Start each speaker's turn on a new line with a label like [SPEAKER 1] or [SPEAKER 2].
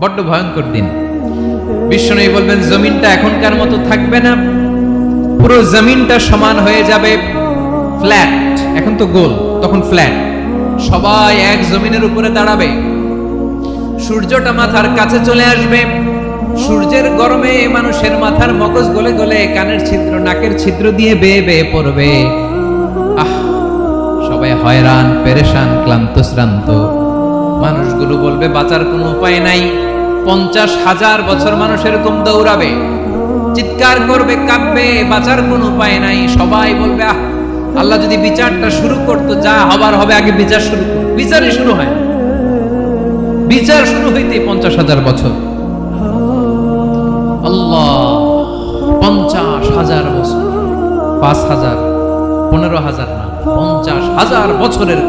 [SPEAKER 1] বড্ড ভয়ঙ্কর দিন। বিশ্বনবী বলবেন জমিনটা এখনকার মতো থাকবে না, পুরো জমিনটা সমান হয়ে যাবে, ফ্ল্যাট। এখন তো গোল, তখন ফ্ল্যাট। সবাই এক জমিনের উপরে দাঁড়াবে, সূর্যটা মাথার কাছে চলে আসবে, সূর্যের গরমে মানুষের মাথার মগজ গলে গলে কানের ছিদ্র নাকের ছিদ্র দিয়ে বেয়ে বেয়ে পড়বে। আহ, সবাই হয়রান, পেরেশান, ক্লান্ত শ্রান্ত। মানুষগুলো বলবে বাঁচার কোনো উপায় নাই। 50,000 বছর মানুষ এরকম দৌড়াবে, চিৎকার করবে, কাঁদবে, বাঁচার কোনো উপায় নাই। সবাই বলবে আহ, আল্লাহ যদি বিচারটা শুরু করতো, যা হবার হবে, আগে বিচার শুরু করতো। বিচারই শুরু হয়, বিচার শুরু হইতে 50,000 বছর। আল্লাহ, 50,000 বছর, 5,000, 15,000 না, 50,000 বছরের